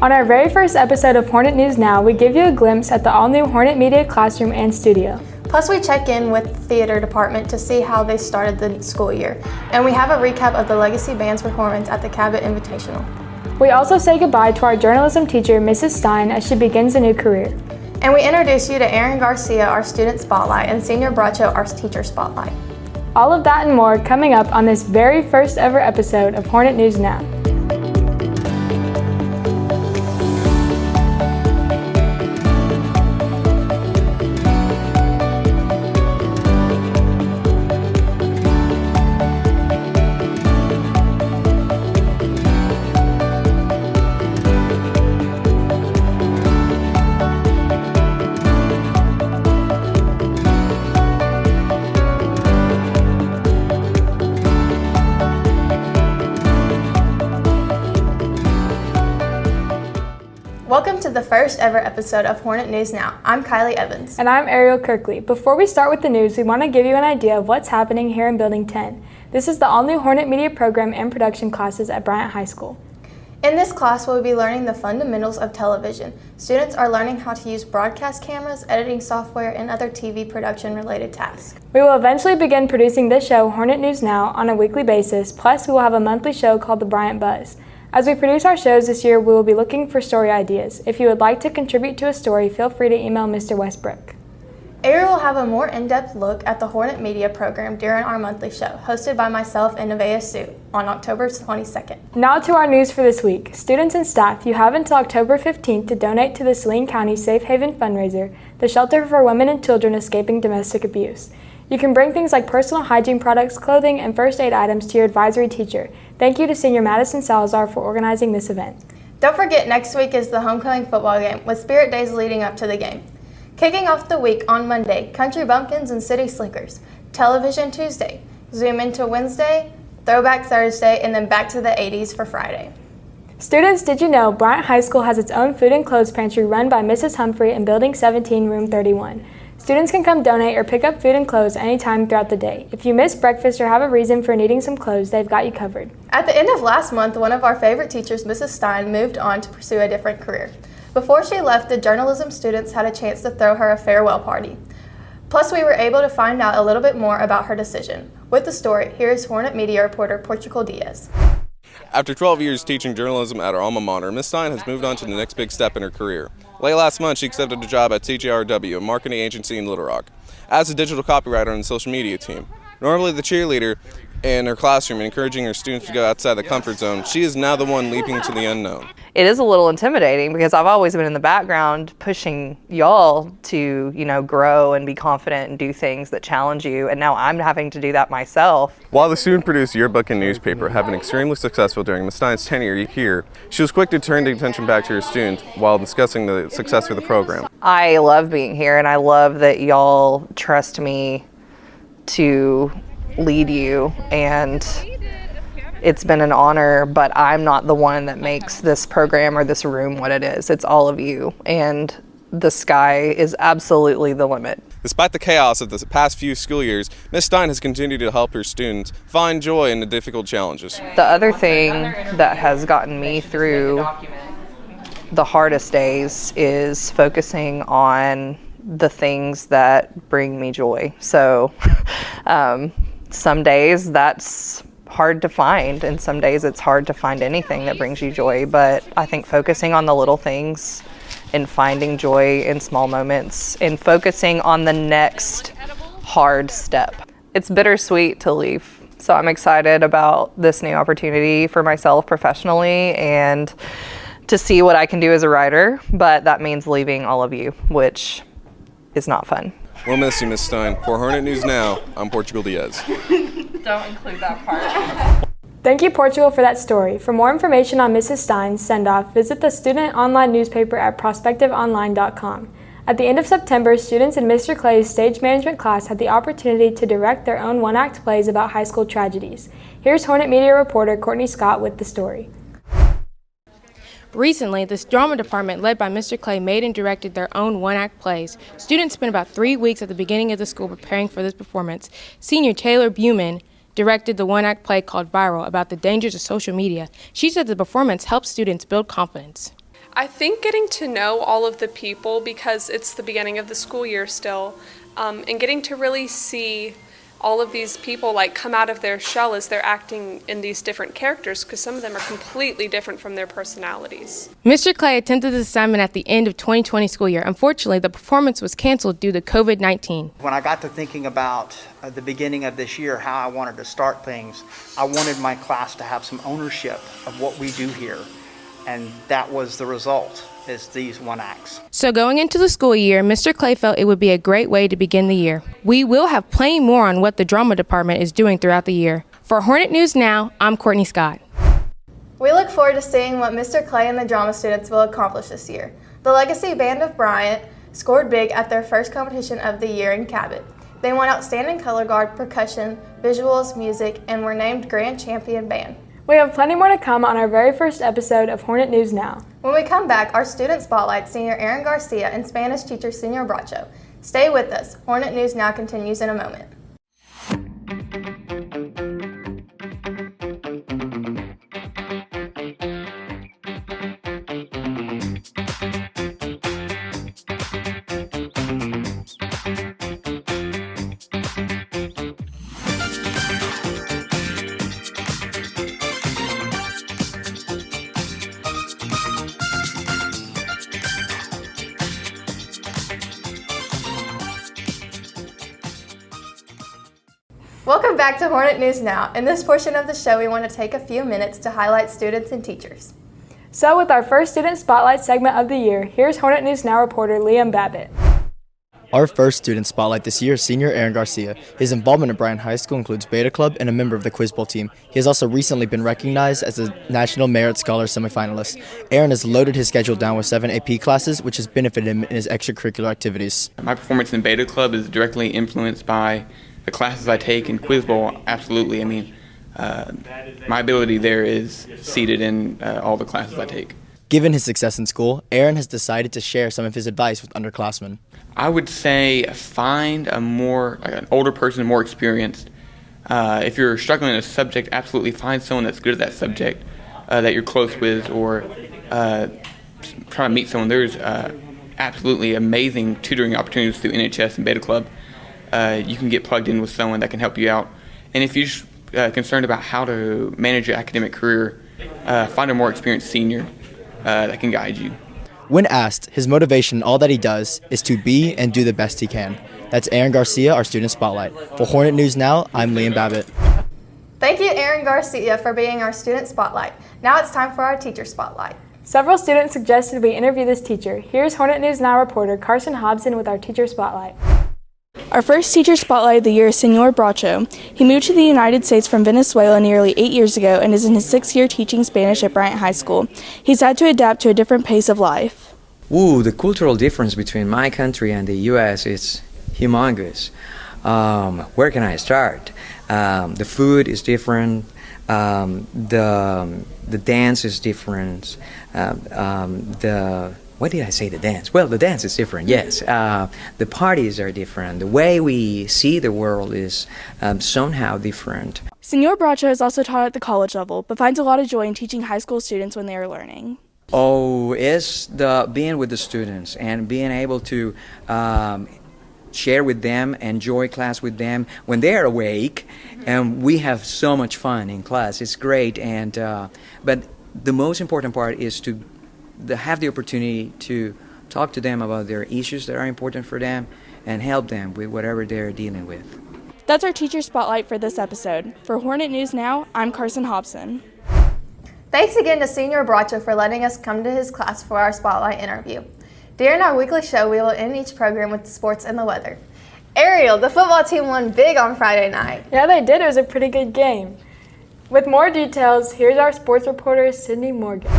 On our very first episode of Hornet News Now, we give you a glimpse at the all-new Hornet Media classroom and studio. Plus, we check in with the theater department to see how they started the school year. And we have a recap of the Legacy Band's performance at the Cabot Invitational. We also say goodbye to our journalism teacher, Mrs. Stein, as she begins a new career. And we introduce you to Aaron Garcia, our student spotlight, and Senior Bracho, our teacher spotlight. All of that and more coming up on this very first ever episode of Hornet News Now. Welcome to the first ever episode of Hornet News Now. I'm Kylie Evans. And I'm Ariel Kirkley. Before we start with the news, we want to give you an idea of what's happening here in Building 10. This is the all-new Hornet Media program and production classes at Bryant High School. In this class, we'll be learning the fundamentals of television. Students are learning how to use broadcast cameras, editing software, and other TV production-related tasks. We will eventually begin producing this show, Hornet News Now, on a weekly basis, plus we will have a monthly show called The Bryant Buzz. As we produce our shows this year, we will be looking for story ideas. If you would like to contribute to a story, feel free to email Mr. Westbrook. Ariel will have a more in-depth look at the Hornet Media program during our monthly show, hosted by myself and Nevaeh Sue on October 22nd. Now to our news for this week. Students and staff, you have until October 15th to donate to the Saline County Safe Haven fundraiser, the shelter for women and children escaping domestic abuse. You can bring things like personal hygiene products, clothing, and first aid items to your advisory teacher. Thank you to Senior Madison Salazar for organizing this event. Don't forget, next week is the homecoming football game, with spirit days leading up to the game. Kicking off the week on Monday, Country Bumpkins and City Slickers, Television Tuesday, Zoom into Wednesday, Throwback Thursday, and then back to the 80s for Friday. Students, did you know Bryant High School has its own food and clothes pantry run by Mrs. Humphrey in Building 17, Room 31. Students can come donate or pick up food and clothes anytime throughout the day. If you miss breakfast or have a reason for needing some clothes, they've got you covered. At the end of last month, one of our favorite teachers, Mrs. Stein, moved on to pursue a different career. Before she left, the journalism students had a chance to throw her a farewell party. Plus, we were able to find out a little bit more about her decision. With the story, here is Hornet Media reporter Portugal Diaz. After 12 years teaching journalism at her alma mater, Ms. Stein has moved on to the next big step in her career. Late last month, she accepted a job at TJRW, a marketing agency in Little Rock, as a digital copywriter on the social media team. Normally the cheerleader in her classroom, encouraging her students to go outside the comfort zone, she is now the one leaping into the unknown. It is a little intimidating because I've always been in the background pushing y'all to, grow and be confident and do things that challenge you, and now I'm having to do that myself. While the student-produced yearbook and newspaper have been extremely successful during Ms. Stein's tenure here, she was quick to turn the attention back to her students while discussing the success of the program. I love being here, and I love that y'all trust me to lead you, and it's been an honor, but I'm not the one that makes this program or this room what it is. It's all of you, and the sky is absolutely the limit. Despite the chaos of the past few school years, Ms. Stein has continued to help her students find joy in the difficult challenges. The other thing that has gotten me through the hardest days is focusing on the things that bring me joy. So some days that's hard to find, and some days it's hard to find anything that brings you joy, but I think focusing on the little things and finding joy in small moments and focusing on the next hard step. It's bittersweet to leave, so I'm excited about this new opportunity for myself professionally and to see what I can do as a writer, but that means leaving all of you, which is not fun. We'll miss you, Ms. Stein. For Hornet News Now, I'm Portugal Diaz. Don't include that part. Thank you, Portugal, for that story. For more information on Mrs. Stein's send-off, visit the student online newspaper at prospectiveonline.com. At the end of September, students in Mr. Clay's stage management class had the opportunity to direct their own one-act plays about high school tragedies. Here's Hornet Media reporter Courtney Scott with the story. Recently, this drama department led by Mr. Clay made and directed their own one-act plays. Students spent about 3 weeks at the beginning of the school preparing for this performance. Senior Taylor Buman directed the one-act play called Viral about the dangers of social media. She said the performance helped students build confidence. I think getting to know all of the people, because it's the beginning of the school year still, and getting to really see all of these people like come out of their shell as they're acting in these different characters, because some of them are completely different from their personalities. Mr. Clay attempted this assignment at the end of 2020 school year. Unfortunately, the performance was canceled due to COVID-19. When I got to thinking about the beginning of this year, how I wanted to start things, I wanted my class to have some ownership of what we do here. And that was the result, is these one acts. So going into the school year, Mr. Clay felt it would be a great way to begin the year. We will have plenty more on what the drama department is doing throughout the year. For Hornet News Now, I'm Courtney Scott. We look forward to seeing what Mr. Clay and the drama students will accomplish this year. The Legacy Band of Bryant scored big at their first competition of the year in Cabot. They won Outstanding Color Guard, Percussion, Visuals, Music, and were named Grand Champion Band. We have plenty more to come on our very first episode of Hornet News Now. When we come back, our student spotlight, Senior Aaron Garcia and Spanish teacher Senior Bracho. Stay with us. Hornet News Now continues in a moment. Welcome back to Hornet News Now. In this portion of the show, we want to take a few minutes to highlight students and teachers. So with our first Student Spotlight segment of the year, here's Hornet News Now reporter Liam Babbitt. Our first student spotlight this year is Senior Aaron Garcia. His involvement at Bryant High School includes Beta Club and a member of the Quiz Bowl team. He has also recently been recognized as a National Merit Scholar semifinalist. Aaron has loaded his schedule down with 7 AP classes, which has benefited him in his extracurricular activities. My performance in Beta Club is directly influenced by the classes I take in Quiz Bowl. Absolutely. I mean, my ability there is seated in all the classes I take. Given his success in school, Aaron has decided to share some of his advice with underclassmen. I would say find an older person, more experienced. If you're struggling in a subject, absolutely find someone that's good at that subject that you're close with, or try to meet someone. There's absolutely amazing tutoring opportunities through NHS and Beta Club. You can get plugged in with someone that can help you out. And if you're concerned about how to manage your academic career, find a more experienced senior that can guide you. When asked, his motivation in all that he does is to be and do the best he can. That's Aaron Garcia, our Student Spotlight. For Hornet News Now, I'm Liam Babbitt. Thank you, Aaron Garcia, for being our Student Spotlight. Now it's time for our Teacher Spotlight. Several students suggested we interview this teacher. Here's Hornet News Now reporter Carson Hobson with our Teacher Spotlight. Our first Teacher Spotlight of the year is Senor Bracho. He moved to the United States from Venezuela nearly 8 years ago and is in his 6th year teaching Spanish at Bryant High School. He's had to adapt to a different pace of life. The cultural difference between my country and the U.S. is humongous. Where can I start? The food is different. The dance is different. What did I say, the dance? Well, the dance is different, yes. The parties are different. The way we see the world is somehow different. Senor Bracho is also taught at the college level, but finds a lot of joy in teaching high school students when they are learning. It's the being with the students and being able to share with them, enjoy class with them when they're awake, and we have so much fun in class. It's great, and but the most important part is to have the opportunity to talk to them about their issues that are important for them and help them with whatever they're dealing with. That's our Teacher Spotlight for this episode. For Hornet News Now, I'm Carson Hobson. Thanks again to Senior Bracho for letting us come to his class for our Spotlight interview. During our weekly show, we will end each program with the sports and the weather. Ariel, the football team won big on Friday night. Yeah, they did. It was a pretty good game. With more details, here's our sports reporter, Sydney Morgan.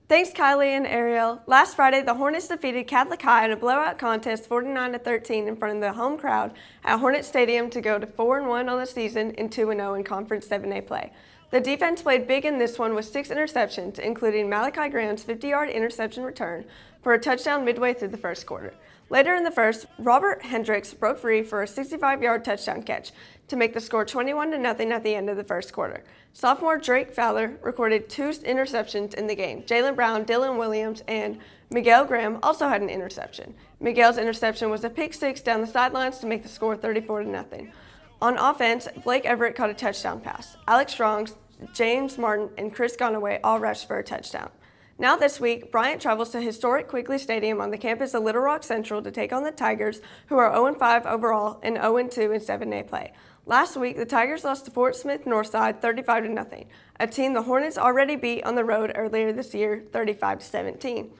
Thanks, Kylie and Ariel. Last Friday, the Hornets defeated Catholic High in a blowout contest 49-13 in front of the home crowd at Hornet Stadium to go to 4-1 on the season and 2-0 in Conference 7A play. The defense played big in this one with 6 interceptions, including Malachi Graham's 50-yard interception return for a touchdown midway through the first quarter. Later in the first, Robert Hendricks broke free for a 65-yard touchdown catch to make the score 21-0 at the end of the first quarter. Sophomore Drake Fowler recorded 2 interceptions in the game. Jalen Brown, Dylan Williams, and Miguel Graham also had an interception. Miguel's interception was a pick six down the sidelines to make the score 34-0. On offense, Blake Everett caught a touchdown pass. Alex Strong, James Martin, and Chris Gonaway all rushed for a touchdown. Now this week, Bryant travels to historic Quigley Stadium on the campus of Little Rock Central to take on the Tigers, who are 0-5 overall and 0-2 in 7A play. Last week, the Tigers lost to Fort Smith Northside 35-0, a team the Hornets already beat on the road earlier this year 35-17.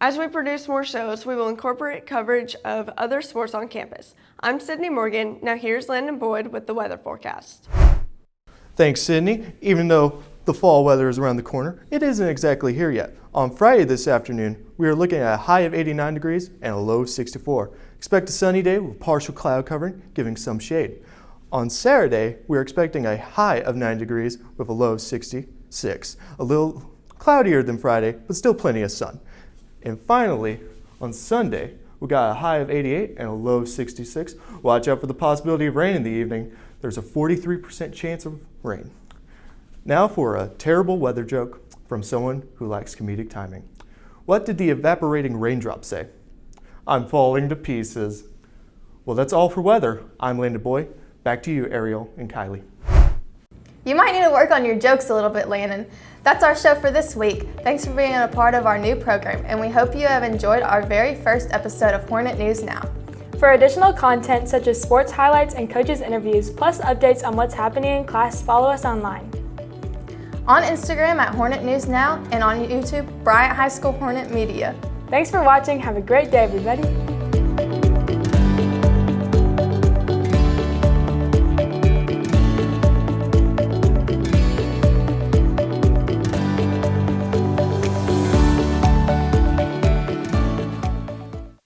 As we produce more shows, we will incorporate coverage of other sports on campus. I'm Sydney Morgan. Now here's Landon Boyd with the weather forecast. Thanks, Sydney. Even though the fall weather is around the corner, it isn't exactly here yet. On Friday this afternoon, we are looking at a high of 89 degrees and a low of 64. Expect a sunny day with partial cloud covering, giving some shade. On Saturday, we're expecting a high of 9 degrees with a low of 66. A little cloudier than Friday, but still plenty of sun. And finally, on Sunday, we got a high of 88 and a low of 66. Watch out for the possibility of rain in the evening. There's a 43% chance of rain. Now for a terrible weather joke from someone who likes comedic timing. What did the evaporating raindrop say? I'm falling to pieces. Well, that's all for weather. I'm Landon Boyd. Back to you, Ariel and Kylie. You might need to work on your jokes a little bit, Landon. That's our show for this week. Thanks for being a part of our new program, and we hope you have enjoyed our very first episode of Hornet News Now. For additional content such as sports highlights and coaches' interviews, plus updates on what's happening in class, follow us online. On Instagram at Hornet News Now and on YouTube, Bryant High School Hornet Media. Thanks for watching. Have a great day, everybody.